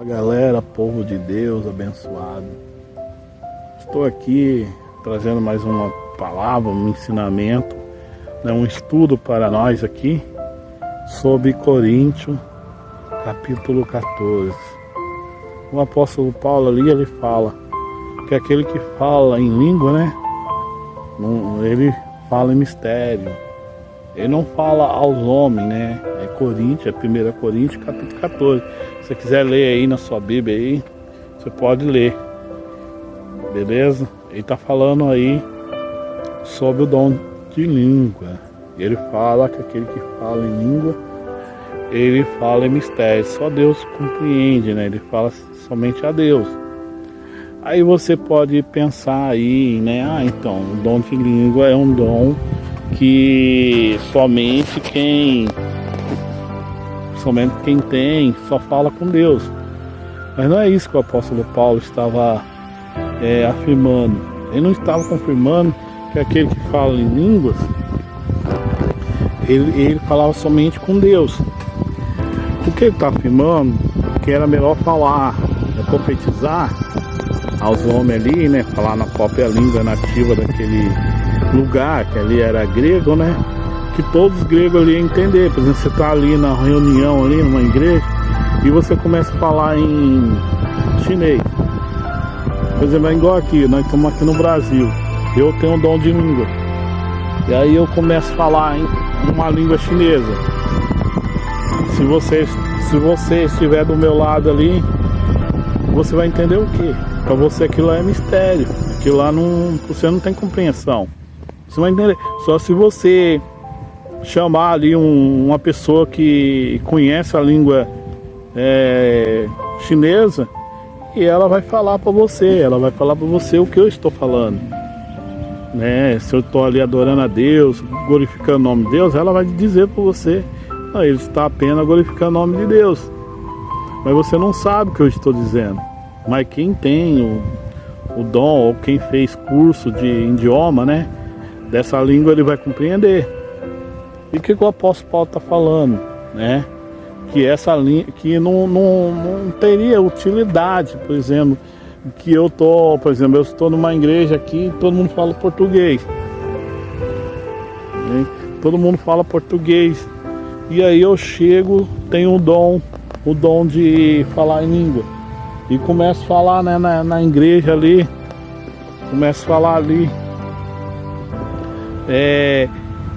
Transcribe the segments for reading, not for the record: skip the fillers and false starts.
Galera, povo de Deus abençoado, estou aqui trazendo mais uma palavra, um ensinamento, um estudo para nós aqui sobre Coríntios, capítulo 14. O apóstolo Paulo ali, ele fala que aquele que fala em língua, ele fala em mistério. Ele não fala aos homens, É Coríntios, é 1 Coríntios, capítulo 14. Se você quiser ler aí na sua Bíblia aí, você pode ler. Beleza? Ele está falando aí sobre o dom de língua. Ele fala que aquele que fala em língua, ele fala em mistério. Só Deus compreende, Ele fala somente a Deus. Aí você pode pensar aí, então, o dom de língua é um dom que somente quem tem só fala com Deus. Mas não é isso que o apóstolo Paulo estava afirmando. Ele não estava confirmando que aquele que fala em línguas, ele falava somente com Deus. O que ele está afirmando? Que era melhor falar, profetizar aos homens ali, falar na própria língua nativa daquele lugar, que ali era grego, que todos os gregos ali iam entender. Por exemplo, você está ali na reunião, ali numa igreja, e você começa a falar em chinês. Por exemplo, é igual aqui, nós estamos aqui no Brasil, eu tenho um dom de língua, e aí eu começo a falar em uma língua chinesa. Se você estiver do meu lado ali, você vai entender o quê? Para você aquilo lá é mistério, aquilo lá você não tem compreensão. Você vai entender. Só se você chamar ali uma pessoa que conhece a língua chinesa, e ela vai falar para você, o que eu estou falando. Se eu estou ali adorando a Deus, glorificando o nome de Deus, ela vai dizer para você, ele está apenas glorificando o nome de Deus. Mas você não sabe o que eu estou dizendo. Mas quem tem o dom, ou quem fez curso de idioma, dessa língua, ele vai compreender. E o que o apóstolo Paulo está falando? Que essa língua, que não teria utilidade, por exemplo, eu estou numa igreja aqui, todo mundo fala português. Todo mundo fala português. E aí eu chego, tenho o dom de falar em língua. E começo a falar na igreja ali,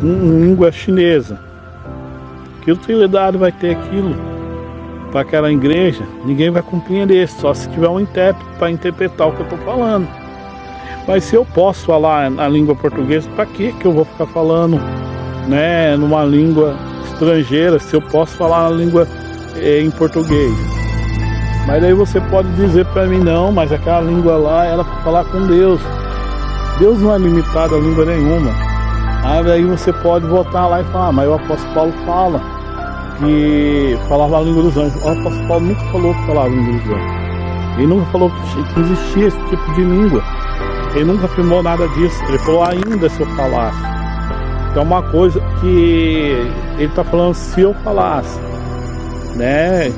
em língua chinesa. Que utilidade vai ter aquilo para aquela igreja? Ninguém vai compreender, só se tiver um intérprete para interpretar o que eu estou falando. Mas se eu posso falar na língua portuguesa, para que eu vou ficar falando numa língua estrangeira, se eu posso falar na língua em português? Mas daí você pode dizer para mim, não, mas aquela língua lá era para falar com Deus. Deus não é limitado a língua nenhuma. Aí você pode voltar lá e falar, mas o apóstolo Paulo fala que falava a língua dos anjos. O apóstolo Paulo nunca falou que falava a língua dos anjos. Ele nunca falou que existia esse tipo de língua. Ele nunca afirmou nada disso. Ele falou, ainda se eu falasse. Então uma coisa que ele está falando, se eu falasse,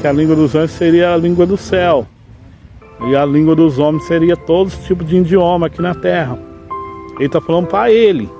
que a língua dos anjos seria a língua do céu, e a língua dos homens seria todos os tipos de idioma aqui na terra. Ele está falando para ele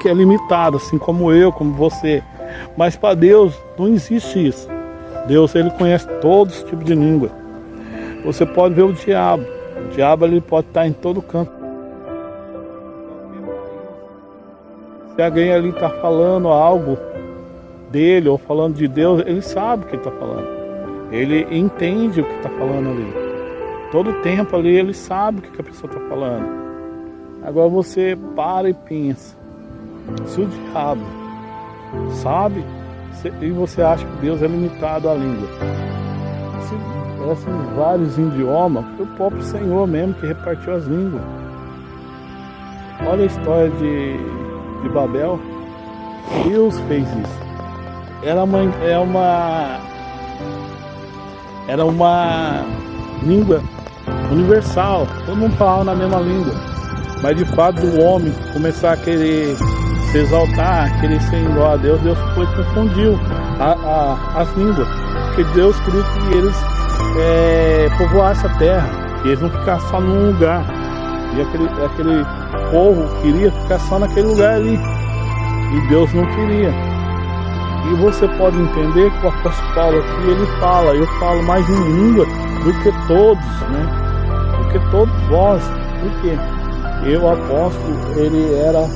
que é limitado, assim como eu, como você. Mas para Deus não existe isso. Deus, ele conhece todos os tipos de língua. Você pode ver o diabo ele pode estar em todo canto. Se alguém ali está falando algo dele ou falando de Deus, ele sabe o que está falando. Ele entende o que está falando ali. Todo tempo ali ele sabe o que a pessoa está falando. Agora você para e pensa. Se o diabo sabe, e você acha que Deus é limitado à língua, se tivessem vários idiomas, foi o próprio Senhor mesmo que repartiu as línguas. Olha a história de Babel. Deus fez isso. Era uma língua universal, todo mundo falava na mesma língua. Mas de fato o homem começar a querer se exaltar, querer ser igual a Deus, Deus confundiu as línguas. Porque Deus queria que eles povoar essa terra, que eles não ficassem só num lugar. E aquele povo queria ficar só naquele lugar ali. E Deus não queria. E você pode entender que o apóstolo Paulo aqui, ele fala, eu falo mais em língua do que todos, né? Do que todos vós. Por quê? Eu, apóstolo, ele era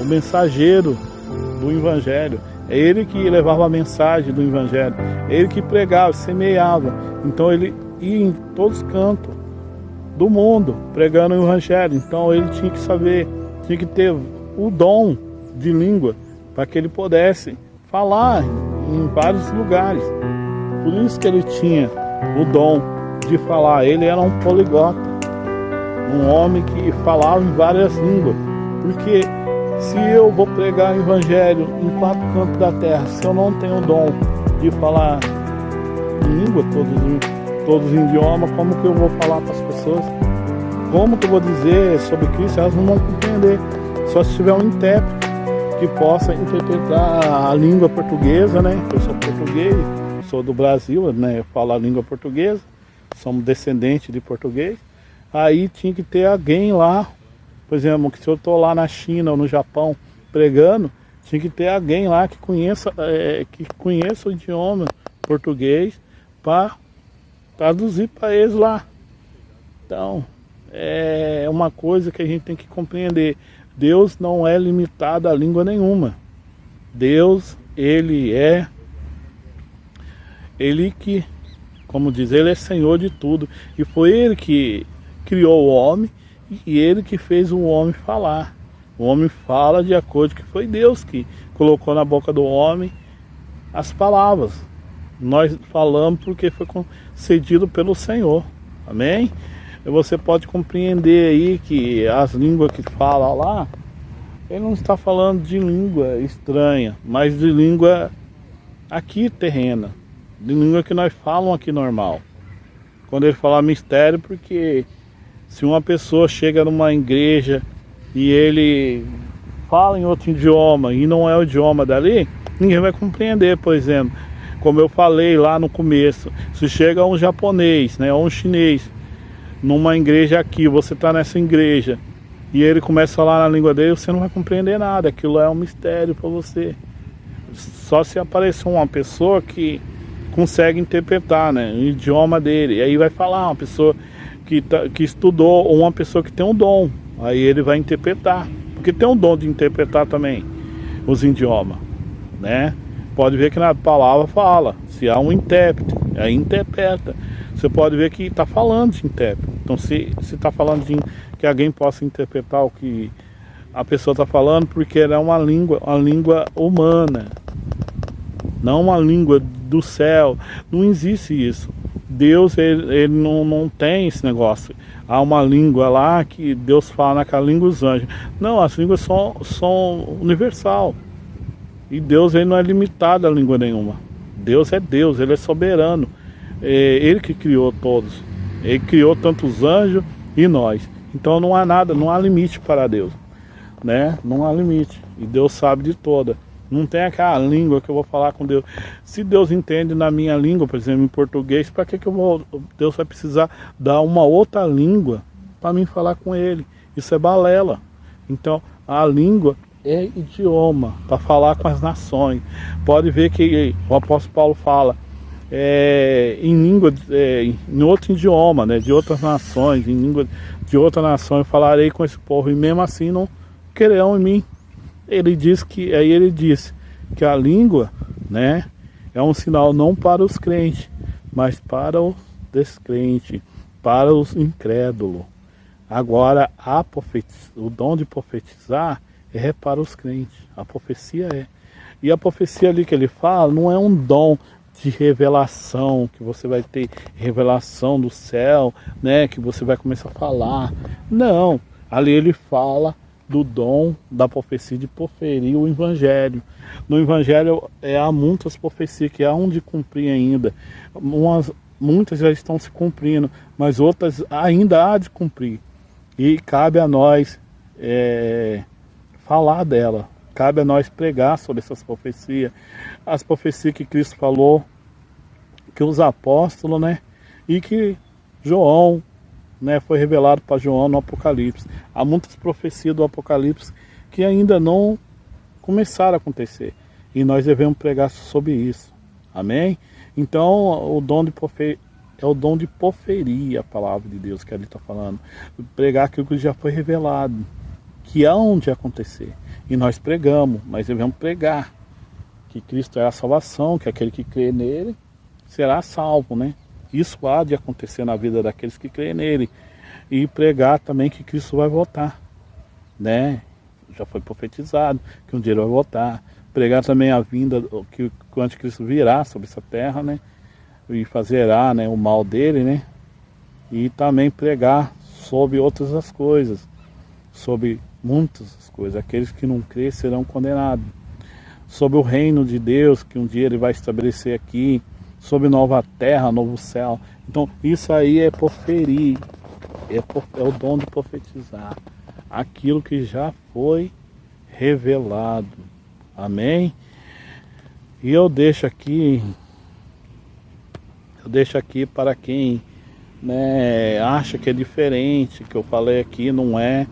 o mensageiro do Evangelho. É ele que levava a mensagem do Evangelho. É ele que pregava, semeava. Então ele ia em todos os cantos do mundo pregando o Evangelho. Então ele tinha que saber, tinha que ter o dom de língua para que ele pudesse falar em vários lugares. Por isso que ele tinha o dom de falar. Ele era um poliglota, um homem que falava em várias línguas. Porque se eu vou pregar o Evangelho em 4 cantos da terra, se eu não tenho o dom de falar em língua, todos os idiomas, como que eu vou falar para as pessoas? Como que eu vou dizer sobre Cristo? Elas não vão compreender. Só se tiver um intérprete que possa interpretar a língua portuguesa, né? Eu sou português, sou do Brasil, né? Eu falo a língua portuguesa, somos descendentes de português. Aí tinha que ter alguém lá, por exemplo, que se eu estou lá na China ou no Japão pregando, tinha que ter alguém lá que conheça o idioma português para traduzir para eles lá. Então, é uma coisa que a gente tem que compreender. Deus não é limitado a língua nenhuma. Deus, ele que, como diz, ele é Senhor de tudo. E foi ele que criou o homem e ele que fez o homem falar. O homem fala de acordo que foi Deus que colocou na boca do homem as palavras. Nós falamos porque foi concedido pelo Senhor. Amém? E você pode compreender aí que as línguas que fala lá, ele não está falando de língua estranha, mas de língua aqui terrena, de língua que nós falamos aqui normal. Quando ele fala mistério, porque se uma pessoa chega numa igreja e ele fala em outro idioma e não é o idioma dali, ninguém vai compreender. Por exemplo, como eu falei lá no começo, se chega um japonês, né, ou um chinês numa igreja aqui, você está nessa igreja e ele começa a falar na língua dele, você não vai compreender nada. Aquilo é um mistério para você. Só se aparecer uma pessoa que consegue interpretar, né, o idioma dele, e aí vai falar uma pessoa que estudou, ou uma pessoa que tem um dom, aí ele vai interpretar, porque tem um dom de interpretar também os idiomas, né? Pode ver que na palavra fala, se há um intérprete, aí interpreta. Você pode ver que está falando de intérprete. Então se está falando de que alguém possa interpretar o que a pessoa está falando, porque ela é uma língua humana, não uma língua do céu. Não existe isso. Deus, ele não tem esse negócio. Há uma língua lá que Deus fala naquela língua dos anjos. Não, as línguas são universal. E Deus, ele não é limitado a língua nenhuma. Deus é Deus, ele é soberano. É ele que criou todos. Ele criou tanto os anjos e nós. Então não há nada, não há limite para Deus, né? Não há limite. E Deus sabe de toda. Não tem aquela língua que eu vou falar com Deus. Se Deus entende na minha língua, por exemplo, em português, para que Deus vai precisar dar uma outra língua para mim falar com Ele? Isso é balela. Então, a língua é idioma para falar com as nações. Pode ver que o apóstolo Paulo fala em língua, em outro idioma, né, de outras nações, em língua de outra nação, eu falarei com esse povo, e mesmo assim não crerão em mim. Ele disse que a língua, né, é um sinal não para os crentes, mas para os descrentes, para os incrédulos. Agora, o dom de profetizar é para os crentes, a profecia é. E a profecia ali que ele fala não é um dom de revelação, que você vai ter revelação do céu, né, que você vai começar a falar. Não, ali ele fala do dom da profecia de proferir o evangelho. No evangelho há muitas profecias que há de cumprir ainda. Muitas já estão se cumprindo, mas outras ainda há de cumprir. E cabe a nós falar dela. Cabe a nós pregar sobre essas profecias. As profecias que Cristo falou, que os apóstolos, né? E que João, né, foi revelado para João no Apocalipse. Há muitas profecias do Apocalipse que ainda não começaram a acontecer. E nós devemos pregar sobre isso. Amém? Então, o dom de profecia é o dom de proferir a palavra de Deus que ele está falando. Pregar aquilo que já foi revelado, que há onde acontecer. E nós pregamos, nós devemos pregar que Cristo é a salvação, que aquele que crê nele será salvo, né? Isso há de acontecer na vida daqueles que creem nele. E pregar também que Cristo vai voltar, né? Já foi profetizado que um dia ele vai voltar. Pregar também a vinda, que o anticristo virá sobre essa terra, né? E fazerá, né, o mal dele, né? E também pregar sobre outras as coisas, sobre muitas coisas. Aqueles que não crêem serão condenados. Sobre o reino de Deus, que um dia ele vai estabelecer aqui, sobre nova terra, novo céu. Então, isso aí é proferir, é o dom de profetizar aquilo que já foi revelado. Amém? E eu deixo aqui para quem, né, acha que é diferente, que eu falei aqui, não é.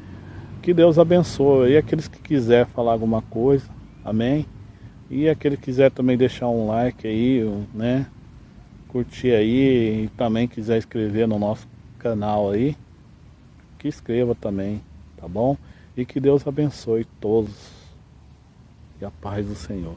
Que Deus abençoe. E aqueles que quiser falar alguma coisa, amém? E aquele que quiser também deixar um like aí, né? Curtir aí e também quiser inscrever no nosso canal aí, que inscreva também, tá bom? E que Deus abençoe todos e a paz do Senhor.